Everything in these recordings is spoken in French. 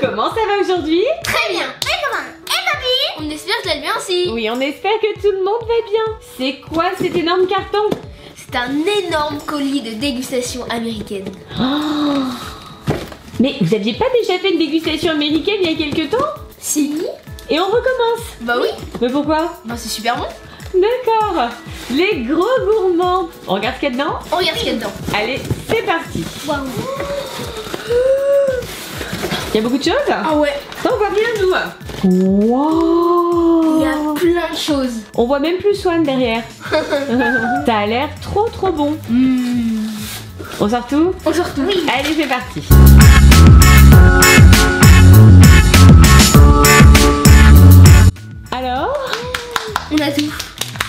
Comment ça va aujourd'hui? Très bien. Et comment? Et papy? On espère que tu vas bien aussi. Oui, on espère que tout le monde va bien. C'est quoi cet énorme carton? C'est un énorme colis de dégustation américaine. Oh. Mais vous aviez pas déjà fait une dégustation américaine il y a quelques temps? Si. Et on recommence? Bah oui. Mais pourquoi? Bah c'est super bon. D'accord. Les gros gourmands. On regarde ce qu'il y a dedans? On regarde ce qu'il y a dedans. Allez, c'est parti. Waouh. Il y a beaucoup de choses? Ah ouais. Ça, on voit bien nous. Wow. Il y a plein de choses. On voit même plus Swan derrière. Ça a l'air trop bon. On sort tout? On sort tout. Oui. Allez, c'est parti. Alors? On a tout.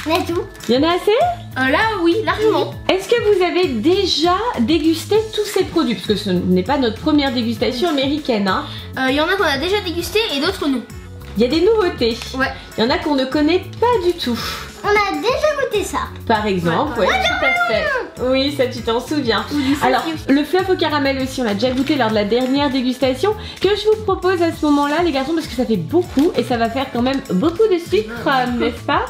On a tout. Il y en a assez? Là oui, largement. Est-ce que vous avez déjà dégusté tous ces produits? Parce que ce n'est pas notre première dégustation américaine, hein. Il y en a qu'on a déjà dégusté et d'autres non. Il y a des nouveautés. Ouais. Il y en a qu'on ne connaît pas du tout. On a déjà goûté ça. Par exemple, ouais, tout à fait. Oui, ça tu t'en souviens. Alors, le fluff au caramel aussi, on l'a déjà goûté lors de la dernière dégustation, que je vous propose à ce moment-là, les garçons, parce que ça fait beaucoup et ça va faire quand même beaucoup de sucre, n'est-ce pas?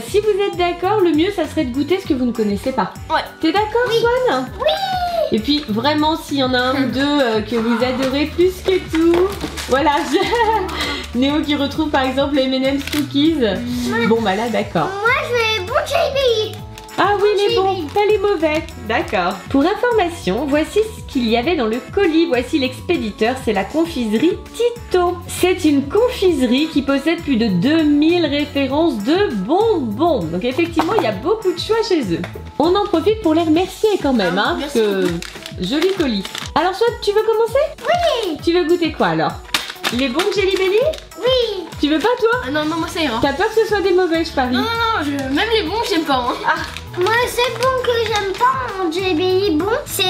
Si vous êtes d'accord, le mieux, ça serait de goûter ce que vous ne connaissez pas. Ouais. T'es d'accord, Swan? Oui. Et puis, vraiment, s'il y en a un ou deux que vous adorez plus que tout, voilà. Néo qui retrouve par exemple les M&M's Cookies. Bon, bah là, d'accord. Moi, je vais bon JB. Ah oui, les bons, pas les mauvais. D'accord. Pour information, voici ce qu'il y avait dans le colis. Voici l'expéditeur, c'est la confiserie Tito. C'est une confiserie qui possède plus de 2000 références de bonbons. Donc effectivement, il y a beaucoup de choix chez eux. On en profite pour les remercier quand même, hein, parce que joli colis. Alors, soit tu veux commencer? Oui. Tu veux goûter quoi alors? Les bons Jelly Belly? Oui. Tu veux pas toi? Ah non, moi ça ira. T'as peur que ce soit des mauvais, je parie? Non, même les bons, j'aime pas. Hein. Ah. Moi, le seul bon que j'aime pas en JBI bon, c'est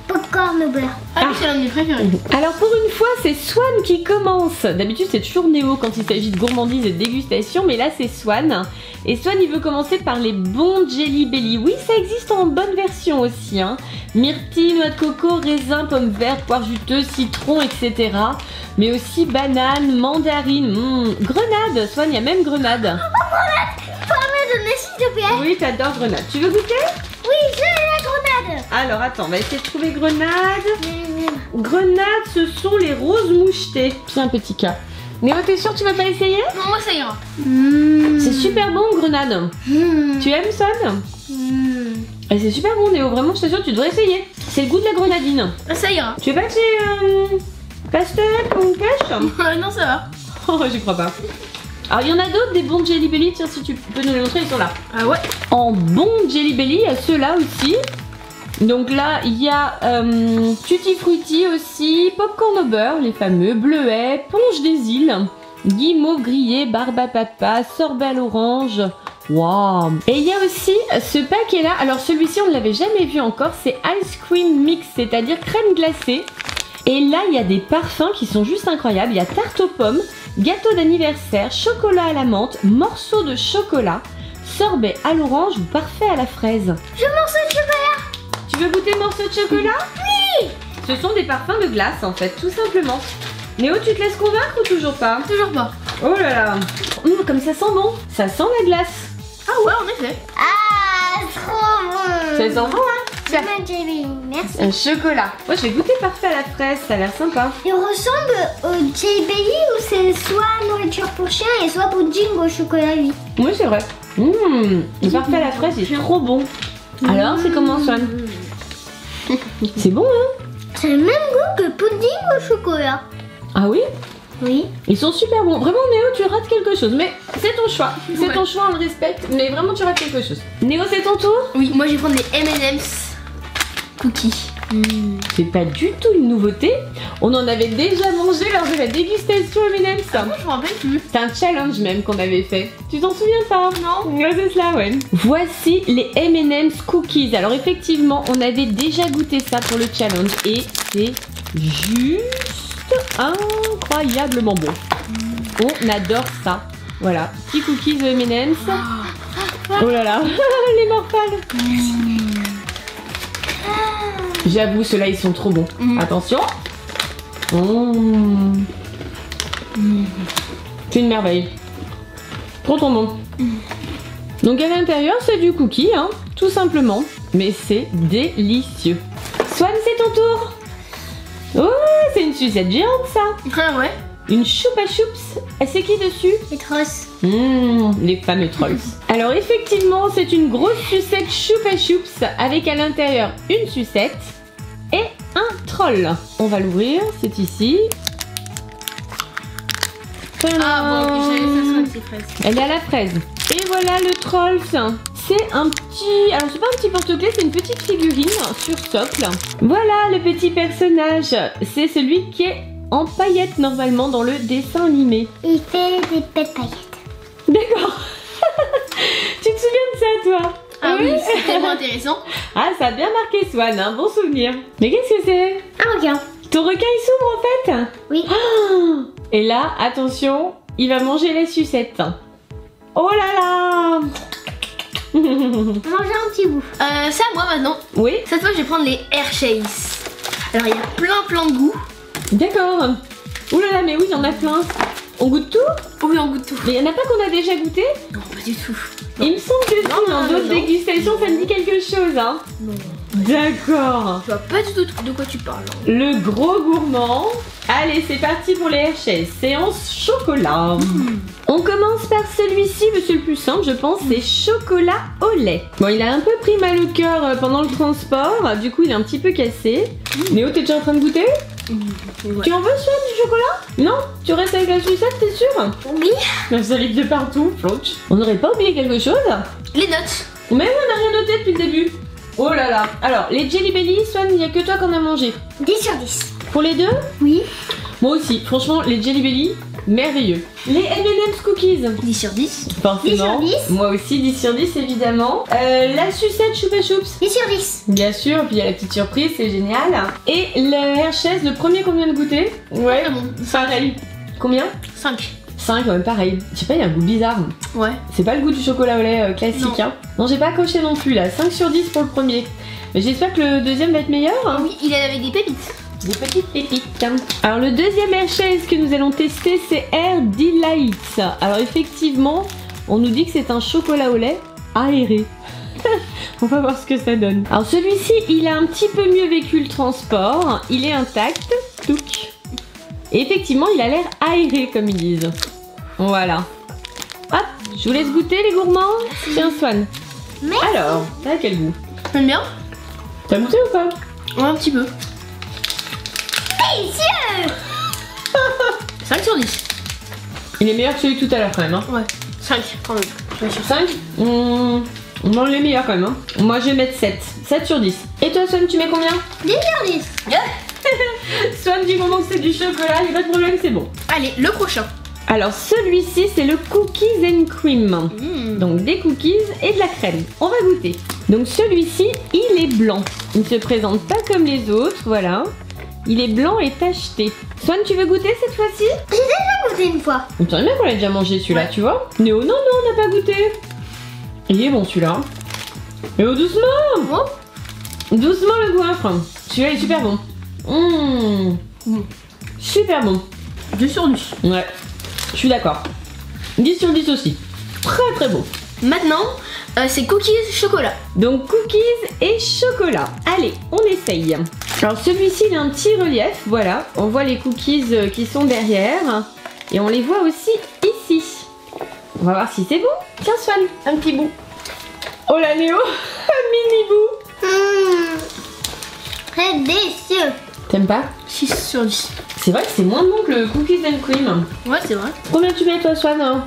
popcorn au beurre. Ah oui, c'est l'un de mes préférés. Alors pour une fois, c'est Swan qui commence. D'habitude, c'est toujours Néo quand il s'agit de gourmandise et de dégustation, mais là, c'est Swan. Et Swan, il veut commencer par les bons Jelly Belly. Oui, ça existe en bonne version aussi, hein. Myrtille, noix de coco, raisin, pomme verte, poire juteuse, citron, etc. Mais aussi banane, mandarine, grenade. Swan, il y a même grenade. Oh, grenade! Faut me donner s'il te plaît. Oui, t'adores grenade. Tu veux goûter? Oui, je veux la grenade. Alors attends, on va essayer de trouver grenade. Grenade, ce sont les roses mouchetées. C'est un petit cas. Néo, t'es sûr que tu vas pas essayer? Non, moi ça ira. C'est super bon, grenade. Tu aimes ça? C'est super bon, Néo. Vraiment, je t'assure, tu devrais essayer. C'est le goût de la grenadine. Ça ira. Tu veux pas que c'est pastèque ou cache? Non, ça va. Oh, j'y crois pas. Alors, il y en a d'autres, des bons Jelly Belly. Tiens, si tu peux nous les montrer, ils sont là. Ah ouais. En bon Jelly Belly, il y a ceux-là aussi. Donc là, il y a Tutti Frutti aussi, popcorn au beurre, les fameux, bleuets, ponche des îles, guimauve grillé, barbe à papa, sorbet à l'orange. Waouh! Et il y a aussi ce paquet-là. Alors celui-ci, on ne l'avait jamais vu encore. C'est Ice Cream Mix, c'est-à-dire crème glacée. Et là, il y a des parfums qui sont juste incroyables. Il y a tarte aux pommes, gâteau d'anniversaire, chocolat à la menthe, morceau de chocolat, sorbet à l'orange ou parfait à la fraise. Je morceau de chocolat. Tu veux goûter morceau de chocolat? Oui. Ce sont des parfums de glace en fait, tout simplement. Néo, tu te laisses convaincre ou toujours pas? Toujours pas. Oh là là. Comme ça sent bon. Ça sent la glace. Ah ouais, en effet. Ah, trop bon. Ça sent bon, hein? Tiens. Merci. Un chocolat. Moi, je vais goûter parfait à la fraise, ça a l'air sympa. Il ressemble au JBI où c'est soit nourriture pour chien et soit pudding au chocolat lui. Oui, c'est vrai. Le parfait à la fraise, il est trop bon. Alors, c'est comment, Swan? C'est bon, hein? C'est le même goût que pudding au chocolat. Ah oui? Oui. Ils sont super bons. Vraiment, Néo, tu rates quelque chose. Mais c'est ton choix. C'est ton choix, on le respecte. Mais vraiment, tu rates quelque chose. Néo, c'est ton tour? Oui, moi je vais prendre des M&M's cookies. C'est pas du tout une nouveauté. On en avait déjà mangé lors de la dégustation M&M's. Moi je m'en rappelle plus. C'est un challenge même qu'on avait fait. Tu t'en souviens pas? Non. Ouais, c'est cela, ouais. Voici les M&M's Cookies. Alors effectivement, on avait déjà goûté ça pour le challenge et c'est juste incroyablement bon. On adore ça. Voilà, petits cookies de M&M's. Oh là là, les morphales. J'avoue, ceux-là, ils sont trop bons. Attention. Mmh. C'est une merveille. Trop bon. Donc à l'intérieur c'est du cookie, hein, tout simplement. Mais c'est délicieux. Swan, c'est ton tour. Oh, c'est une sucette géante ça. Ah ouais. Une choupa choups. C'est qui dessus? Les trolls. Les fameux trolls. Alors effectivement, c'est une grosse sucette choupa choups avec à l'intérieur une sucette et un troll. On va l'ouvrir, c'est ici. Ah bon, j'avais ça sur les fraises. Elle est à la fraise. Et voilà le troll. C'est un petit... Alors c'est pas un petit porte-clés, c'est une petite figurine sur socle. Voilà le petit personnage. C'est celui qui est en paillettes normalement dans le dessin animé. Il fait des paillettes. D'accord. Tu te souviens de ça toi? Ah oui, c'est tellement intéressant. Ah, ça a bien marqué Swan, un bon souvenir. Mais qu'est-ce que c'est? Un requin. Ton requin il s'ouvre en fait? Oui. Ah, et là, attention, il va manger les sucettes. Oh là là. Manger un petit bout. C'est à moi maintenant. Oui. Cette fois, je vais prendre les Hershey's. Alors, il y a plein de goûts. D'accord. Ouh là là, mais oui, il y en a plein. On goûte tout? Oui, on goûte tout. Mais il n'y en a pas qu'on a déjà goûté? Non, pas du tout. Non. Il me semble que si, dans d'autres dégustations, ça me dit quelque chose, hein. Non. D'accord. Je vois pas du tout de quoi tu parles. Le gros gourmand. Allez, c'est parti pour les Hershey's. Séance chocolat. On commence par celui-ci, c'est le plus simple, je pense, c'est chocolat au lait. Bon, il a un peu pris mal au cœur pendant le transport, du coup, il est un petit peu cassé. Néo, t'es déjà en train de goûter? Ouais. Tu en veux, Swan, du chocolat? Non? Tu restes avec la sucette, t'es sûr? Oui. La salive de partout, flonche. On n'aurait pas oublié quelque chose? Les notes. Mais oui, on n'a rien noté depuis le début. Oh là là. Alors, les Jelly Belly, Swan, il n'y a que toi qu'on a mangé. 10 sur 10. Pour les deux? Oui. Moi aussi. Franchement, les Jelly Belly, merveilleux. Les M&M's Cookies. 10 sur 10. Forcément. 10 sur 10. Moi aussi, 10 sur 10, évidemment. La sucette Choupa Choups. 10 sur 10. Bien sûr, puis il y a la petite surprise, c'est génial. Et le Hershey's, le premier qu'on vient de goûter. Ouais, Ah bon. pareil. Combien? 5. 5, ouais, pareil. Je sais pas, il y a un goût bizarre. Ouais. C'est pas le goût du chocolat au lait classique, Non. hein. Non, j'ai pas coché non plus, là. 5 sur 10 pour le premier. Mais j'espère que le deuxième va être meilleur. Hein. Oui, il est avec des pépites. Des petites pépites. Alors le deuxième Hershey's que nous allons tester, c'est Air Delights. Alors effectivement, on nous dit que c'est un chocolat au lait aéré. On va voir ce que ça donne. Alors celui-ci, il a un petit peu mieux vécu le transport. Il est intact. Touc. Et effectivement, il a l'air aéré comme ils disent. Voilà. Hop, je vous laisse goûter les gourmands. Tiens Swan. Merci. Alors, ça a quel goût? T'aimes bien? T'as goûté ou pas? Ouais, un petit peu. Délicieux. 5 sur 10. Il est meilleur que celui de tout à l'heure quand même. Hein. Ouais. 5 quand même. Tu vas sur 5 On mange les meilleurs quand même. Hein. Moi je vais mettre 7. 7 sur 10. Et toi Swan, tu mets combien? 10 sur 10. Swan, du moment que c'est du chocolat, il n'y a pas de problème, c'est bon. Allez, le prochain. Alors celui-ci, c'est le Cookies and Cream. Donc des cookies et de la crème. On va goûter. Donc celui-ci, il est blanc. Il ne se présente pas comme les autres, voilà. Il est blanc et tacheté. Swan, tu veux goûter cette fois-ci? J'ai déjà goûté une fois. Il me semble bien qu'on l'a déjà mangé celui-là, tu vois. Néo, non, on n'a pas goûté. Il est bon celui-là. Néo, doucement. Oh. Doucement le goinfre. Celui-là est super bon. Super bon. 2 sur 10. Ouais, je suis d'accord. 10 sur 10 aussi. Très très bon. Maintenant, c'est cookies chocolat. Donc cookies et chocolat. Allez, on essaye. Alors celui-ci, il a un petit relief. Voilà, on voit les cookies qui sont derrière. Et on les voit aussi ici. On va voir si c'est bon. Tiens Swan, un petit bout. Oh la Néo, un mini bout. Très délicieux. T'aimes pas? 6 sur 10. C'est vrai que c'est moins bon que le cookies and cream. Ouais, c'est vrai. Combien tu mets toi Swan?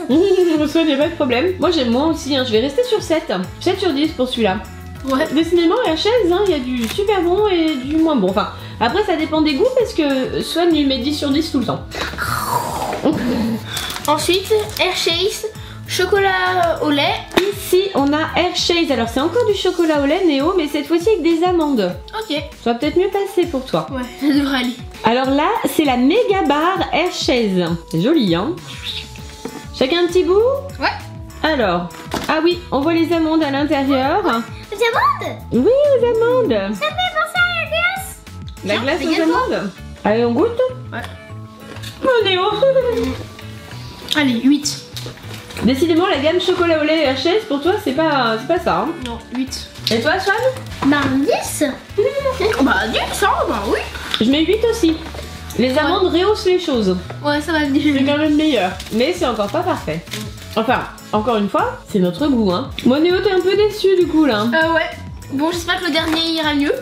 10 sur 10. Swan, y'a pas de problème. Moi j'aime moins aussi, hein. Je vais rester sur 7. 7 sur 10 pour celui-là. Ouais. Décidément, Hershey's, il y a du super bon et du moins bon. Enfin, après ça dépend des goûts parce que Swan lui met 10 sur 10 tout le temps. Ensuite, Hershey's chocolat au lait. Ici, on a Hershey's. Alors c'est encore du chocolat au lait, Néo, mais cette fois-ci avec des amandes. Ok. Ça va peut-être mieux passer pour toi. Ouais, ça devrait aller. Alors là, c'est la méga barre Hershey's. C'est joli, hein? Chacun un petit bout? Ouais. Alors, ah oui, on voit les amandes à l'intérieur. Les amandes? Oui, les amandes. Ça fait penser à la glace. La glace Tiens, aux amandes. Allez, on goûte. Ouais. Oh Néo. Allez, 8. Décidément, la gamme chocolat au lait et Hershey's, pour toi, c'est pas ça. Hein. Non, 8. Et toi, Swan? Bah, 10. Bah, 10, ça, bah oui. Je mets 8 aussi. Les amandes rehaussent les choses. Ouais, ça va C'est venir. quand même meilleur. Mais c'est encore pas parfait. Enfin, encore une fois, c'est notre goût. Hein. Moi, Néo, t'es un peu déçu du coup là. Ouais. Bon, j'espère que le dernier ira mieux.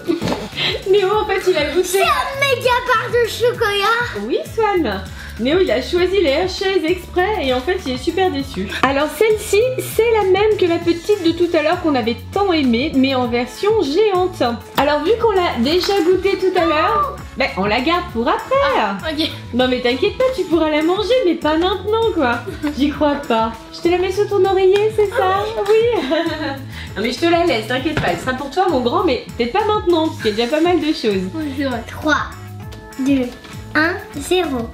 Néo, en fait, il a goûté. C'est un méga barre de chocolat. Oui, Swan. Néo, il a choisi les Hershey's exprès et en fait, il est super déçu. Alors, celle-ci, c'est la même que la petite de tout à l'heure qu'on avait tant aimée, mais en version géante. Alors, vu qu'on l'a déjà goûté tout à l'heure, ben, on la garde pour après. Ok. Non, mais t'inquiète pas, tu pourras la manger, mais pas maintenant, quoi. J'y crois pas. Je te la mets sous ton oreiller, c'est ça? Oui. Non, mais je te la laisse, t'inquiète pas. Elle sera pour toi, mon grand, mais peut-être pas maintenant, parce qu'il y a déjà pas mal de choses. Ouais, c'est vrai. 3, 2, 1, 0.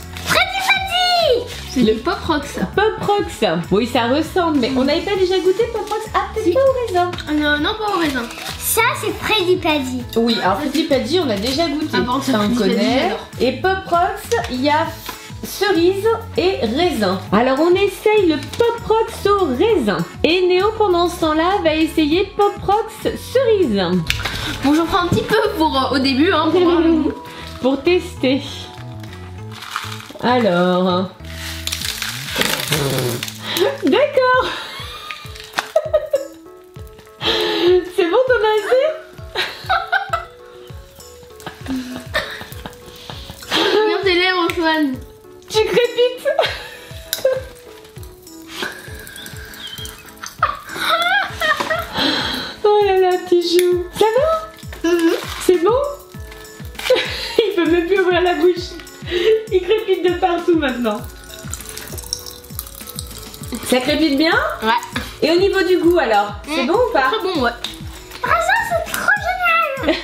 C'est le Pop Rocks. Pop Rocks. Oui, ça ressemble, mais on n'avait pas déjà goûté Pop Rocks? Ah, peut-être Si. pas au raisin. Non, pas au raisin. Ça, c'est Freddy Paddy. Oui, alors Freddy Paddy, on a déjà goûté. Ah bon, ça, c'est on Freddy Paddy, connaît. alors. Et Pop Rocks, il y a cerise et raisin. Alors, on essaye le Pop Rocks au raisin. Et Néo, pendant ce temps-là, va essayer Pop Rocks cerise. Bon, j'en prends un petit peu pour au début, hein, pour voir le goût. Pour tester. Alors... D'accord. C'est bon, t'en as assez? Regarde tes lèvres, Antoine. Tu crépites. Oh là là, petit chou. Ça va? C'est bon? Il peut même plus ouvrir la bouche. Il crépite de partout maintenant. Ça crépite bien? Ouais. Et au niveau du goût alors, c'est bon ou pas? Très bon, ouais. Ah ça c'est trop génial.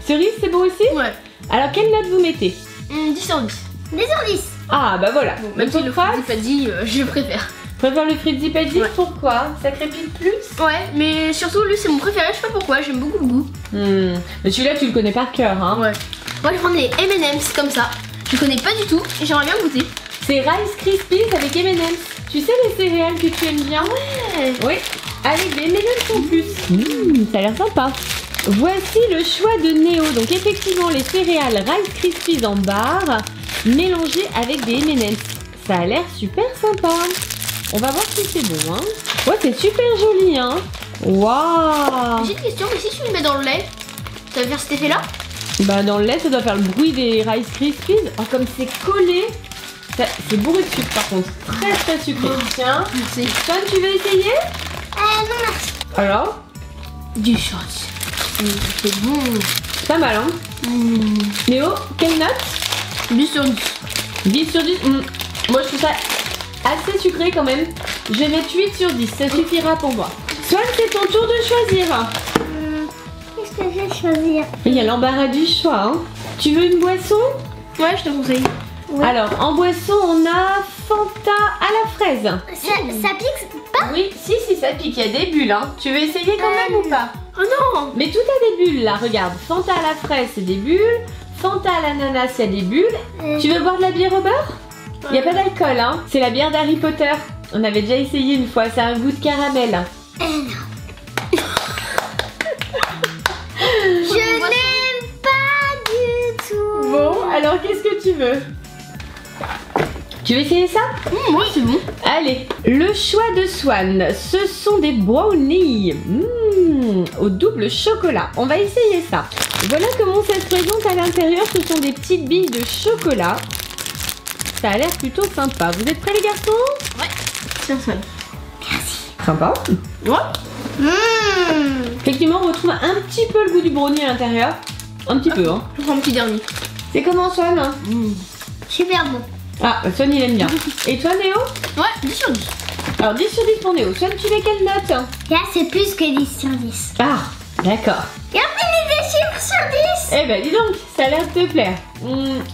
Cerise c'est bon aussi? Ouais. Alors quelle note vous mettez? 10 sur 10. 10 sur 10. Ah bah voilà. Bon, même si le Freddy Paddy, je préfère. Préfère le Freddy Paddy? Ouais. Pourquoi? Ça crépite plus? Ouais, mais surtout lui c'est mon préféré, je sais pas pourquoi, j'aime beaucoup le goût. Mais celui-là tu le connais par cœur hein? Ouais. Moi je prends des M&M's comme ça. Je connais pas du tout et j'aimerais bien goûter. C'est Rice Krispies avec M&M's. Tu sais les céréales que tu aimes bien? Ouais. Oui, avec des M&M's en plus. Ça a l'air sympa. Voici le choix de Néo. Donc effectivement les céréales Rice Krispies en barre mélangées avec des M&M's. Ça a l'air super sympa. On va voir si c'est bon hein. Ouais c'est super joli hein. Waouh. J'ai une question, mais si tu le mets dans le lait, ça va faire cet effet là? Bah dans le lait ça doit faire le bruit des Rice Krispies. Oh comme c'est collé. C'est bourré de sucre par contre. Très très sucré. Tiens. Merci. Toi tu veux essayer? Non merci. Alors? Du chance. C'est bon. C'est pas mal hein. Néo, quelle note? 10 sur 10. 10 sur 10. Moi je trouve ça assez sucré quand même. Je vais mettre 8 sur 10, ça suffira pour moi. Swan, c'est ton tour de choisir. Qu'est-ce que je vais choisir? Il y a l'embarras du choix. Hein. Tu veux une boisson? Ouais, je te conseille. Ouais. Alors, en boisson, on a Fanta à la fraise. Ça pique pas? Oui, si, ça pique. Il y a des bulles. Hein. Tu veux essayer quand même ou pas? Oh non! Mais tout a des bulles là, regarde. Fanta à la fraise, c'est des bulles. Fanta à l'ananas, il y a des bulles. Tu veux boire de la bière au beurre? Il n'y a pas d'alcool, hein. C'est la bière d'Harry Potter. On avait déjà essayé une fois, c'est un goût de caramel. Je n'aime pas du tout. Bon, alors qu'est-ce que tu veux? Tu veux essayer ça? Ouais, c'est bon. Allez, le choix de Swan, ce sont des brownies au double chocolat. On va essayer ça. Voilà comment ça se présente à l'intérieur. Ce sont des petites billes de chocolat. Ça a l'air plutôt sympa. Vous êtes prêts les garçons? Ouais. Tiens, Swan. Sympa. Ouais. Effectivement, on retrouve un petit peu le goût du brownie à l'intérieur. Un petit peu, hein. Je prends un petit dernier. C'est comment, Swan? Super bon. Ah, Swan, il aime bien. Et toi, Néo? Ouais, 10 sur 10. Alors, 10 sur 10 pour Néo. Swan, tu mets quelle note? Là, c'est plus que 10 sur 10. Ah, d'accord. Regardez les chiffres sur 10. Eh ben, dis donc, ça a l'air de te plaire.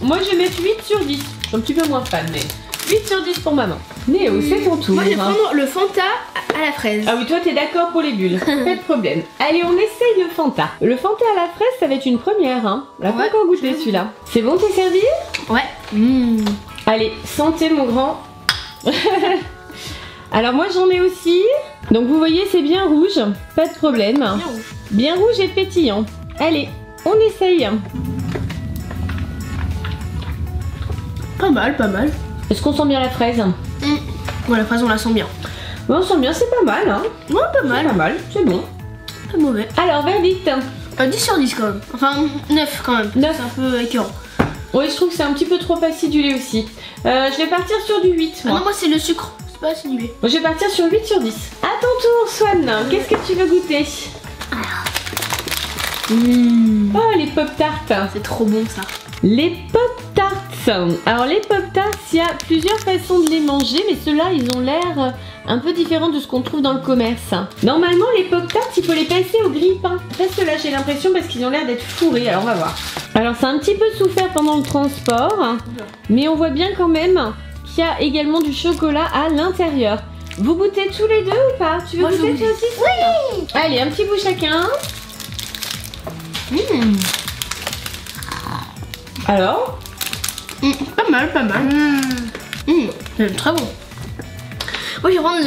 Moi, je vais mettre 8 sur 10. Je suis un petit peu moins fan, mais 8 sur 10 pour maman. Néo, c'est ton tour. Moi, je vais prendre le Fanta à la fraise. Ah oui, toi, t'es d'accord pour les bulles. Pas de problème. Allez, on essaye le Fanta. Le Fanta à la fraise, ça va être une première. Hein. On l'a pas encore goûté celui-là. C'est bon, t'es servi? Ouais. Allez, santé, mon grand. Alors, moi, j'en ai aussi. Donc, vous voyez, c'est bien rouge. Pas de problème. Bien rouge. Bien rouge et pétillant. Allez, on essaye. Pas mal, pas mal. Est-ce qu'on sent bien la fraise? Bon, la fraise, on la sent bien. Ouais, on sent bien, c'est pas mal. Hein. Ouais, pas C'est mal. pas mal, c'est bon. Pas mauvais. Alors, verdict. 10 sur 10 quand même. Enfin, 9 quand même. 9. C'est un peu écœurant. Oui, je trouve que c'est un petit peu trop acidulé aussi. Je vais partir sur du 8. Ah Moi. non, moi, c'est le sucre. C'est pas acidulé. Je vais partir sur 8 sur 10. À ton tour, Swan. Qu'est-ce que tu veux goûter? Oh, les Pop-Tarts. C'est trop bon ça. Les Pop-Tarts. Alors, les Pop-Tarts, il y a plusieurs façons de les manger, mais ceux-là, ils ont l'air un peu différents de ce qu'on trouve dans le commerce. Normalement, les Pop-Tarts, il faut les passer au grille-pain. Pas ceux-là, j'ai l'impression, parce qu'ils ont l'air d'être fourrés. Alors, on va voir. Alors, c'est un petit peu souffert pendant le transport, mais on voit bien quand même qu'il y a également du chocolat à l'intérieur. Vous goûtez tous les deux ou pas? Tu veux Moi, je goûter goûte. toi aussi? Oui. Allez, un petit bout chacun. Alors? Pas mal, pas mal. C'est très bon. Moi, je vais prendre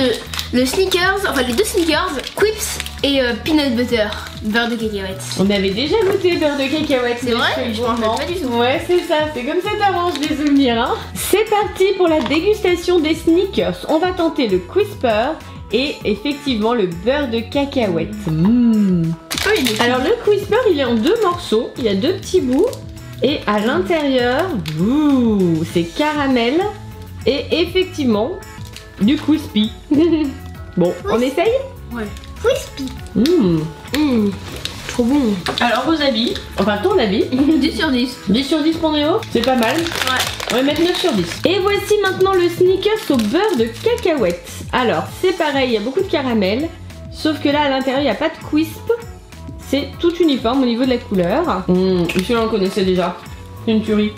le Snickers, enfin les deux Snickers, Quips et Peanut Butter, beurre de cacahuète. On avait déjà goûté beurre de cacahuète. C'est vrai? Je m'en rappelle pas du tout. Ouais, c'est ça, c'est comme ça t'arranges les souvenirs. Hein. C'est parti pour la dégustation des Snickers. On va tenter le Crisper et effectivement le beurre de cacahuète. Alors le Crisper, il est en 2 morceaux. Il y a 2 petits bouts. Et à l'intérieur, c'est caramel et effectivement du crispy. Bon, on essaye? Ouais. Crispy. Trop bon. Alors vos avis, enfin ton avis? 10 sur 10. 10 sur 10 pour Néo, c'est pas mal. Ouais. On va mettre 9 sur 10. Et voici maintenant le Snickers au beurre de cacahuète. Alors c'est pareil, il y a beaucoup de caramel, sauf que là à l'intérieur il n'y a pas de crisp. C'est tout uniforme au niveau de la couleur. Celui-là on le connaissait déjà. C'est une tuerie.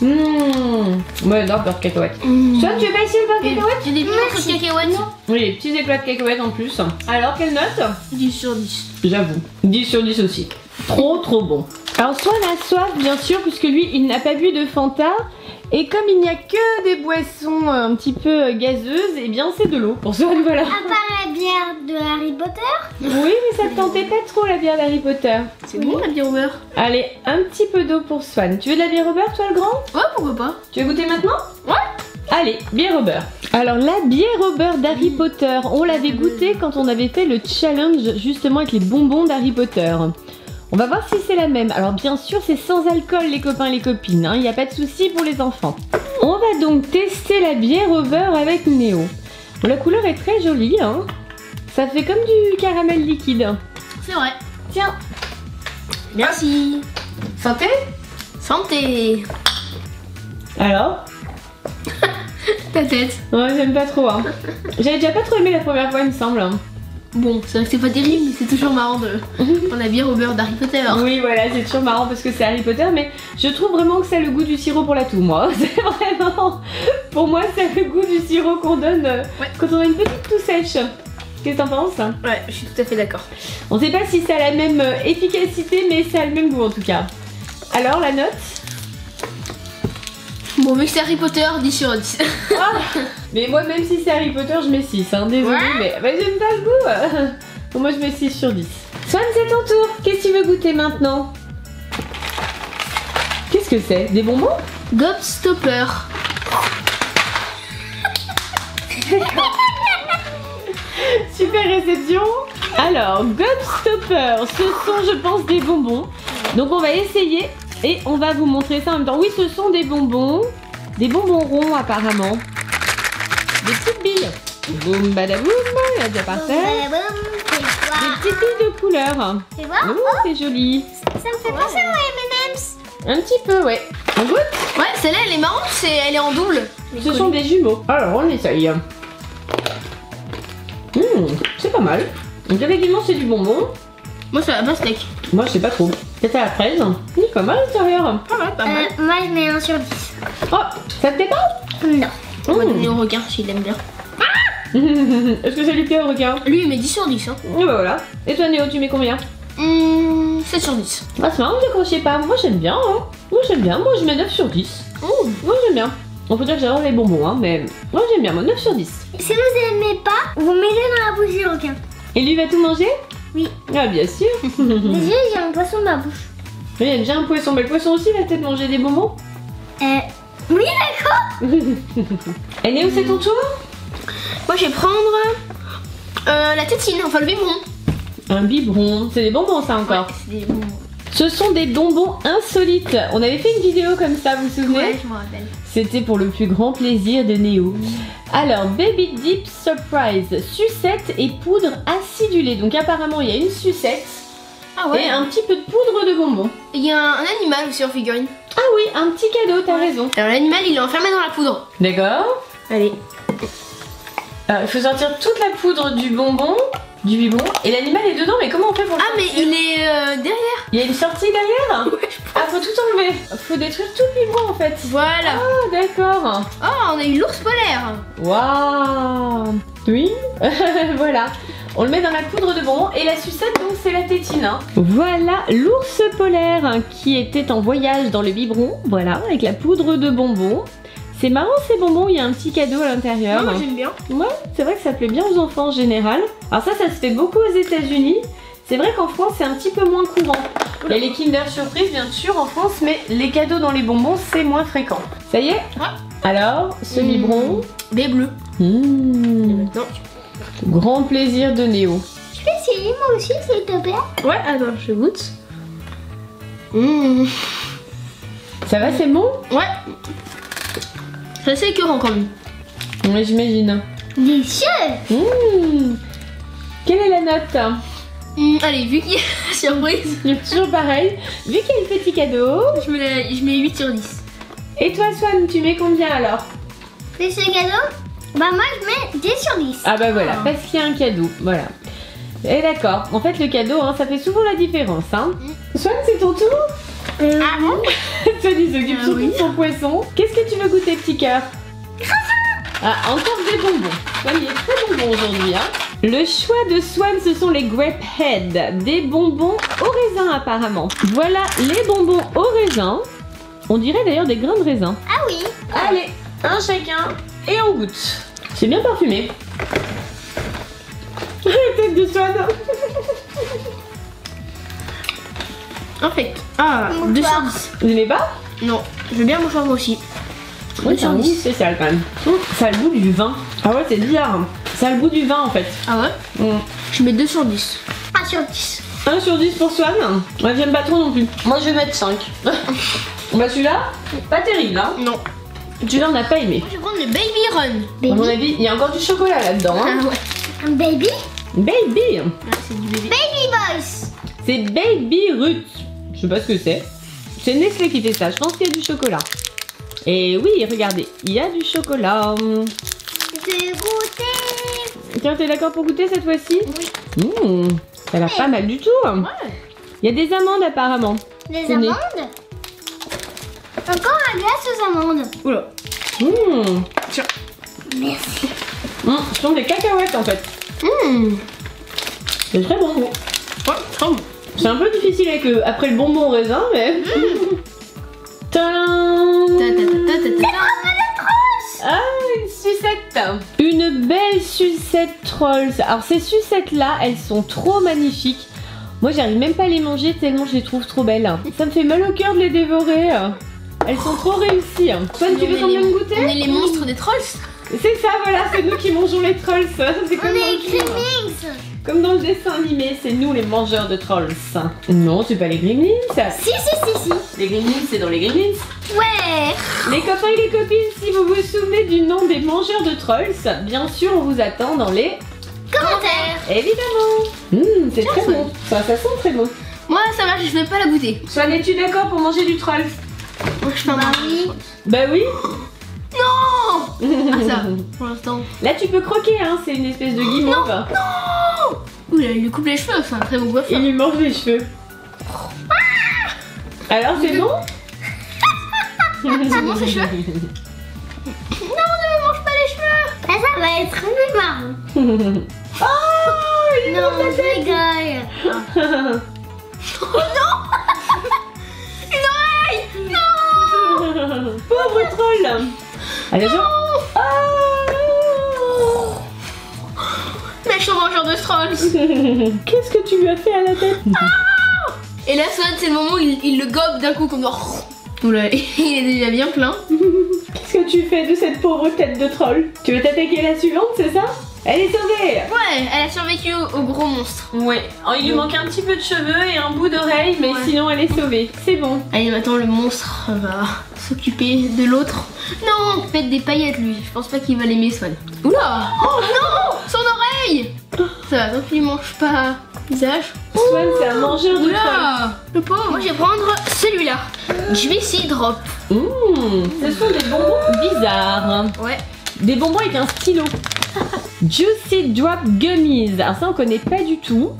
Ouais, non, beurre de cacahuète. Soit tu veux pas essayer le beurre de cacahuète? J'ai des petits de cacahuètes. Oui, les petits éclats de cacahuète en plus. Alors quelle note? 10 sur 10. J'avoue. 10 sur 10 aussi. Trop bon. Alors Swan a soif bien sûr puisque lui il n'a pas bu de Fanta. Et comme il n'y a que des boissons un petit peu gazeuses, et bien c'est de l'eau pour Swan, voilà. À part la bière de Harry Potter. Oui, mais ça te tentait pas trop la bière d'Harry Potter. C'est bon la bière au beurre? Allez, un petit peu d'eau pour Swan. Tu veux de la bière au beurre toi le grand? Ouais, pourquoi pas? Tu veux goûter maintenant? Ouais. Allez, bière au beurre. Alors la bière au beurre d'Harry Potter, on l'avait goûté quand on avait fait le challenge justement avec les bonbons d'Harry Potter. On va voir si c'est la même. Alors bien sûr c'est sans alcool les copains et les copines, il n'y a pas de souci pour les enfants. On va donc tester la bière au beurre avec Néo. Bon, la couleur est très jolie, hein. Ça fait comme du caramel liquide. C'est vrai. Tiens. Merci. Santé. Santé. Alors? Ta tête. Ouais, j'aime pas trop. Hein. J'avais déjà pas trop aimé la première fois il me semble. Bon, c'est vrai que c'est pas terrible, mais c'est toujours marrant de prendre la bière au beurre d'Harry Potter. Oui, voilà, c'est toujours marrant parce que c'est Harry Potter, mais je trouve vraiment que ça a le goût du sirop pour la toux, moi. C'est vraiment, pour moi, ça a le goût du sirop qu'on donne quand on a une petite toux sèche. Qu'est-ce que t'en penses? Ouais, je suis tout à fait d'accord. On sait pas si ça a la même efficacité, mais ça a le même goût en tout cas. Alors, la note? Bon, vu que c'est Harry Potter, 10 sur 10. Ah, mais moi, même si c'est Harry Potter, je mets 6, hein, désolée, mais j'aime pas le goût. Bon, moi, je mets 6 sur 10. Swan, c'est ton tour. Qu'est-ce que tu veux goûter maintenant? Qu'est-ce que c'est? Des bonbons? Gobstopper. Super réception. Alors, Gobstopper, ce sont, je pense, des bonbons. Donc, on va essayer et on va vous montrer ça en même temps. Oui, ce sont des bonbons ronds apparemment. Des petites billes. Boum, badaboum, il y a déjà par terre. Des petites billes de couleur. Tu vois? Oh, c'est joli. Ça me fait penser aux M&M's. Un petit peu, ouais. On goûte? Ouais, celle-là, elle est marrante, elle est en double. Ce sont des jumeaux. Alors, on essaye. C'est pas mal. Donc, effectivement, c'est du bonbon. Moi, c'est la pastèque. Moi, je sais pas trop. C'est à la fraise. Il est pas mal à l'intérieur. Pas mal, pas mal. Moi, je mets 1 sur 10. Oh, ça te plaît pas? Non. On va donner au requin s'il aime bien. Est-ce que ça lui plaît au requin? Lui il met 10 sur 10. Hein. Et bah voilà. Et toi Néo, tu mets combien? 7 sur 10. Ah, c'est marrant, vous accrochez pas. Moi j'aime bien. Hein. Moi j'aime bien. Moi je mets 9 sur 10. Moi j'aime bien. On peut dire que j'adore les bonbons, hein, mais moi j'aime bien. Moi 9 sur 10. Si vous aimez pas, vous mettez dans la bouche du requin. Et lui va tout manger? Oui. Ah bien sûr. Déjà, j'ai un poisson dans ma bouche. Oui, il y a déjà un poisson. Mais le poisson aussi va peut-être manger des bonbons. Oui, d'accord. Et Néo, c'est ton tour? Moi je vais prendre la tétine, enfin le biberon. Un biberon. C'est des bonbons ça encore. Ouais, c'est des bonbons. Ce sont des bonbons insolites. On avait fait une vidéo comme ça, vous vous souvenez? Ouais, je me rappelle. C'était pour le plus grand plaisir de Néo. Alors, Baby Deep Surprise, sucette et poudre acidulée. Donc apparemment, il y a une sucette et un petit peu de poudre de bonbons. Il y a un animal aussi en figurine. Ah oui, un petit cadeau, t'as raison. Alors l'animal il est enfermé dans la poudre. D'accord. Allez. Il faut sortir toute la poudre du bonbon, du biberon. Et l'animal est dedans, mais comment on fait pour le Ah mais sortir? il est derrière. Il y a une sortie derrière? Ouais, je Ah, faut tout enlever. Faut détruire tout le biberon en fait. Voilà. Ah, d'accord. Oh, on a eu l'ours polaire. Waouh. Oui. Voilà. On le met dans la poudre de bonbons et la sucette donc c'est la tétine. Hein. Voilà l'ours polaire qui était en voyage dans le biberon. Voilà, avec la poudre de bonbons. C'est marrant ces bonbons, il y a un petit cadeau à l'intérieur. Moi j'aime bien. Ouais, c'est vrai que ça plaît bien aux enfants en général. Alors ça se fait beaucoup aux États-Unis. C'est vrai qu'en France c'est un petit peu moins courant. Il y a les Kinder Surprise bien sûr en France, mais les cadeaux dans les bonbons c'est moins fréquent. Ça y est? Ouais. Alors, ce biberon. Des bleus. Maintenant. Grand plaisir de Néo. Je peux essayer moi aussi, s'il te plaît? Ouais, attends, je goûte. Ça va, c'est bon? Ouais. C'est assez écœurant quand même. Ouais, j'imagine. Délicieux. Quelle est la note? Allez, vu qu'il y a la surprise, Il est toujours pareil. Vu qu'il y a le petit cadeau. je mets 8 sur 10. Et toi, Swan, tu mets combien alors? C'est ce cadeau? Bah moi je mets 10 sur 10. Ah bah voilà, parce qu'il y a un cadeau. Voilà. Et d'accord. En fait, le cadeau, hein, ça fait souvent la différence. Hein. Swan, c'est ton tour? Ah bon? Swan, il s'occupe surtout de son poisson. Qu'est-ce que tu veux goûter, petit cœur? Ah, encore des bonbons. Swan, il est très bonbon aujourd'hui. Hein. Le choix de Swan, ce sont les Grape Head. Des bonbons au raisin, apparemment. Voilà les bonbons au raisin. On dirait d'ailleurs des grains de raisin. Ah oui. Allez, un chacun et on goûte. C'est bien parfumé. La tête de Swan. En fait, 2 sur 10. Vous aimez pas? Non, je veux bien mon choix moi aussi. Oui, c'est un goût spécial quand même. Ça a le goût du vin. Ah ouais, c'est bizarre. Ça a le goût du vin en fait. Ah ouais? Je mets 2 sur 10. 1 sur 10. 1 sur 10 pour Swan. Moi j'aime pas trop non plus. Moi je vais mettre 5. Bah celui-là, pas terrible hein. Non. Celui-là on n'a pas aimé. Je vais prendre le Baby Run. À mon avis, il y a encore du chocolat là-dedans. Hein. Ah ouais. Un baby? Baby. Ah, c'est du bébé. Baby boys. C'est Baby Ruth. Je sais pas ce que c'est. C'est Nestlé qui fait ça. Je pense qu'il y a du chocolat. Et oui, regardez, il y a du chocolat. Je vais goûter. Tiens, t'es d'accord pour goûter cette fois-ci? Oui. Ça a l'air pas mal du tout. Ouais. Il y a des amandes apparemment. Des Tenez. amandes? Encore un glace aux amandes. Oula. Merci. Ce sont des cacahuètes en fait. C'est très bon. Ouais, très bon. C'est un peu difficile avec après le bonbon au raisin, mais. Tadam. Ah, une sucette. Une belle sucette Trolls. Alors ces sucettes là, elles sont trop magnifiques. Moi j'arrive même pas à les manger tellement je les trouve trop belles. Ça me fait mal au cœur de les dévorer. Elles sont trop réussies. Swan, tu veux quand même goûter? On est les monstres des trolls. C'est ça, voilà, c'est nous qui mangeons les trolls. C'est comme, On dans est le film. Gremlins. Comme dans le dessin animé, c'est nous les mangeurs de trolls. Non, c'est pas les Gremlins. Si. Les Gremlins, c'est dans les Gremlins. Ouais. Les copains et les copines, si vous vous souvenez du nom des mangeurs de trolls, bien sûr, on vous attend dans les Commentaires. évidemment. C'est très bon. Ça sent très bon. Moi ça va, je vais pas la goûter. Swan, es-tu d'accord pour manger du troll? Moi je fais un oui. Bah oui. Non. Ah ça, pour l'instant. Là, tu peux croquer, hein. C'est une espèce de guimauve. Non. Ouh là, il lui coupe les cheveux, c'est un très bon coiffeur. Il lui mange les cheveux. Alors, c'est bon? C'est bon ces cheveux? Non, ne me mange ça va être plus marrant. Oh, il Non, je rigole. Oh non. Une oreille. Non. Pauvre troll. Allez, viens. Méchant mangeur de trolls. Qu'est-ce que tu lui as fait à la tête? Et là, Swan, c'est le moment où il le gobe d'un coup comme genre. Oula, il est déjà bien plein. Qu'est-ce que tu fais de cette pauvre tête de troll? Tu veux t'attaquer la suivante, c'est ça? Elle est sauvée! Ouais, elle a survécu au gros monstre. Ouais, il lui manque un petit peu de cheveux et un bout d'oreille, mais sinon elle est sauvée. C'est bon. Allez, maintenant le monstre va s'occuper de l'autre. Non, faites des paillettes lui. Je pense pas qu'il va l'aimer, Swan. Oula! Oh non! Son oreille! Ça va, donc il mange pas le visage. Swan, c'est un mangeur de troll. Oula! Le pauvre. Moi, je vais prendre celui-là. Juicy Drop. Ce sont des bonbons bizarres. Ouais. Des bonbons avec un stylo. Juicy Drop Gummies. Alors ça on connaît pas du tout.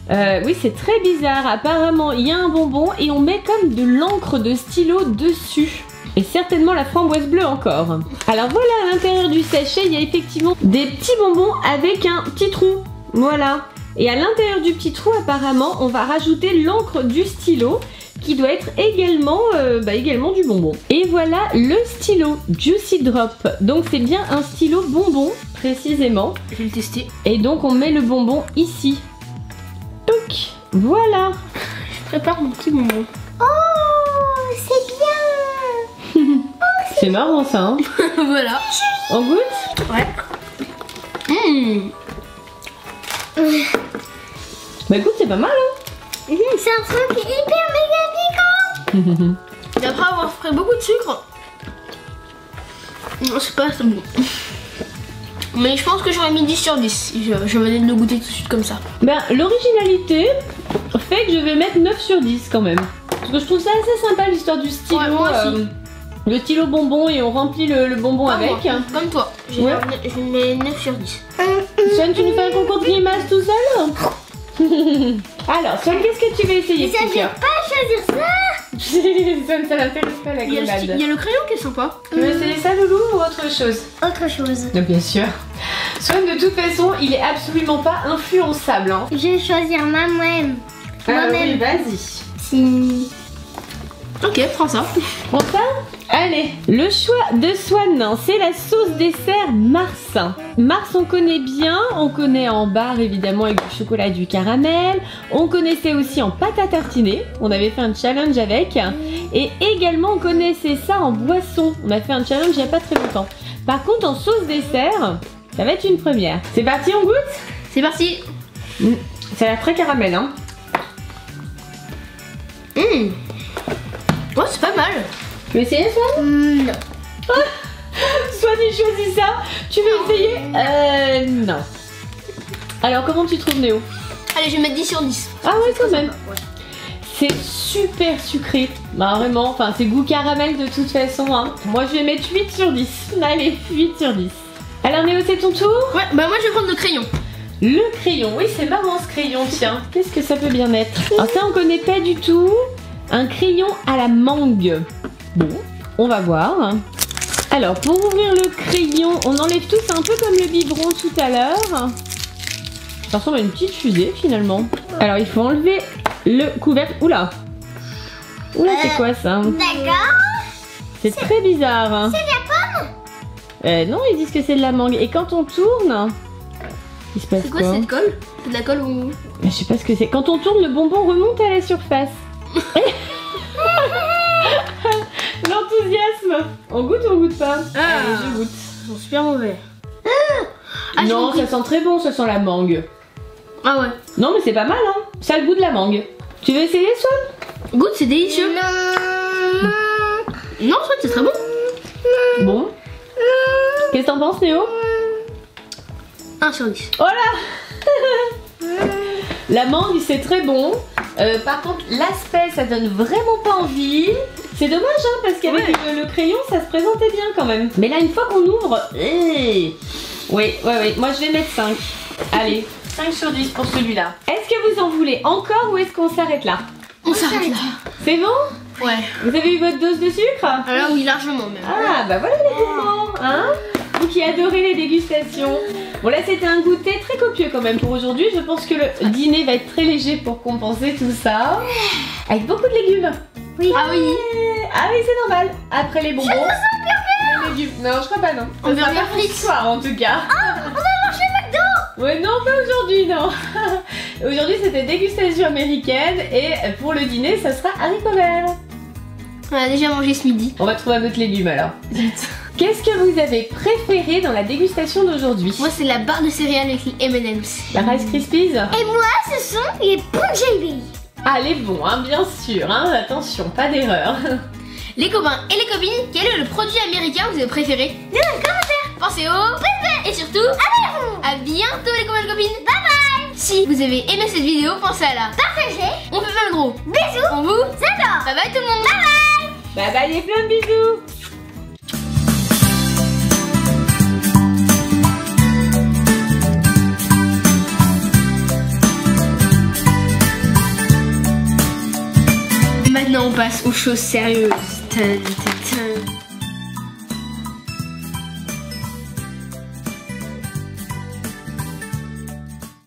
Oui, c'est très bizarre. Apparemment il y a un bonbon et on met comme de l'encre de stylo dessus. Et certainement la framboise bleue encore. Alors voilà, à l'intérieur du sachet il y a effectivement des petits bonbons avec un petit trou. Voilà. Et à l'intérieur du petit trou apparemment on va rajouter l'encre du stylo qui doit être également, également du bonbon. Et voilà le stylo Juicy Drop. Donc c'est bien un stylo bonbon précisément. Je vais le tester. Et donc on met le bonbon ici. Touc. Voilà. Je prépare mon petit bonbon. Oh, c'est bien. C'est marrant ça, hein. Voilà. On goûte? Ouais. Bah écoute, c'est pas mal, hein. C'est un truc hyper méga piquant. Et après avoir fait beaucoup de sucre, non, c'est pas assez bon. Mais je pense que j'aurais mis 10 sur 10. Je venais de le goûter tout de suite comme ça. Ben l'originalité fait que je vais mettre 9 sur 10 quand même. Parce que je trouve ça assez sympa l'histoire du stylo. Ouais, moi aussi. Le stylo bonbon et on remplit le bonbon Comme avec. moi, comme toi. Je mets 9 sur 10. Swan, tu nous fais un concours de grimaces tout seul? Alors, Swan, qu'est-ce que tu vas essayer? Mais ça, je vais pas choisir ça. Swan, ça l'intéresse pas la Il y grenade. a le crayon qui est sympa. Tu veux essayer ça, Loulou, ou autre chose? Autre chose. Bien sûr. Swan, de toute façon, il est absolument pas influençable. Hein. Je vais choisir moi-même. Ah oui, Moi-même. vas-y. Si. Ok, prends ça. Prends ça? Allez, le choix de Swan, c'est la sauce dessert Mars. Mars, on connaît bien, on connaît en barre évidemment avec du chocolat et du caramel. On connaissait aussi en pâte à tartiner, on avait fait un challenge avec. Et également, on connaissait ça en boisson, on a fait un challenge il n'y a pas très longtemps. Par contre, en sauce dessert, ça va être une première. C'est parti, on goûte? C'est parti. Ça a l'air très caramel, hein. Ouais, c'est pas mal. Tu veux essayer, Swan? Non. Swan, il choisit ça. Tu veux essayer? Non. Alors, comment tu trouves, Néo? Allez, je vais mettre 10 sur 10. Ah ouais, quand même. Ouais. C'est super sucré. Bah vraiment, enfin c'est goût caramel de toute façon. Hein. Moi je vais mettre 8 sur 10. Allez, 8 sur 10. Alors Néo, c'est ton tour? Ouais, bah moi je vais prendre le crayon. Le crayon, oui c'est marrant ce crayon, tiens. Qu'est-ce que ça peut bien être? Alors ça on connaît pas du tout. Un crayon à la mangue. Bon, on va voir. Alors pour ouvrir le crayon, on enlève tout, c'est un peu comme le biberon tout à l'heure. Ça ressemble à une petite fusée finalement. Alors il faut enlever le couvercle. Oula! Oula, c'est quoi ça? D'accord. C'est très bizarre. Hein. C'est de la pomme? Non, ils disent que c'est de la mangue. Et quand on tourne, il se passe C'est quoi cette colle? C'est de la colle ou... Je sais pas ce que c'est. Quand on tourne, le bonbon remonte à la surface. L'enthousiasme. On goûte ou on goûte pas? Ah. Allez, je goûte. Ils sont super mauvais. Ah, Non, ça sent très bon, ça sent la mangue. Ah ouais. Non, mais c'est pas mal, hein. Ça a le goût de la mangue. Tu veux essayer, Swan? Goûte, c'est délicieux. Non, Swan, c'est très bon. Bon. Qu'est-ce que t'en penses, Néo? 1 sur 10. Oh là. La mangue, c'est très bon. Par contre, l'aspect, ça donne vraiment pas envie. C'est dommage, hein, parce qu'avec le crayon, ça se présentait bien quand même. Mais là, une fois qu'on ouvre... Oui. Moi, je vais mettre 5. Allez, 5 sur 10 pour celui-là. Est-ce que vous en voulez encore ou est-ce qu'on s'arrête là? On s'arrête là. C'est bon? Ouais. Vous avez eu votre dose de sucre? Ah là, oui, largement même. Ah, bah voilà les gourmands, hein? Vous qui adorez les dégustations. Bon là c'était un goûter très copieux quand même pour aujourd'hui. Je pense que le dîner va être très léger pour compenser tout ça. Avec beaucoup de légumes. Oui. Ah oui. Ah oui c'est normal. Après les bonbons. Les légumes. Non je crois pas non. On sera verra pas pour ce soir en tout cas. On va manger McDo. Ouais non pas aujourd'hui non. Aujourd'hui c'était dégustation américaine et pour le dîner ça sera haricots verts. On a déjà mangé ce midi. On va trouver un autre légume alors. Qu'est-ce que vous avez préféré dans la dégustation d'aujourd'hui? Moi c'est la barre de céréales avec les M&M's. La Rice Krispies? Et moi, ce sont les bons Jelly Belly. Ah les bons hein, bien sûr, hein. Attention, pas d'erreur. Les copains et les copines, quel est le produit américain que vous avez préféré? Dis dans les commentaires. Pensez au et surtout Abonnez-vous. à bientôt les copains et les copines. Bye bye. Si vous avez aimé cette vidéo, pensez à la Partagez. on fait plein de gros Bisous. on vous J'adore. bye bye tout le monde. Bye bye et plein de bisous. Maintenant on passe aux choses sérieuses. Tan, tan, tan.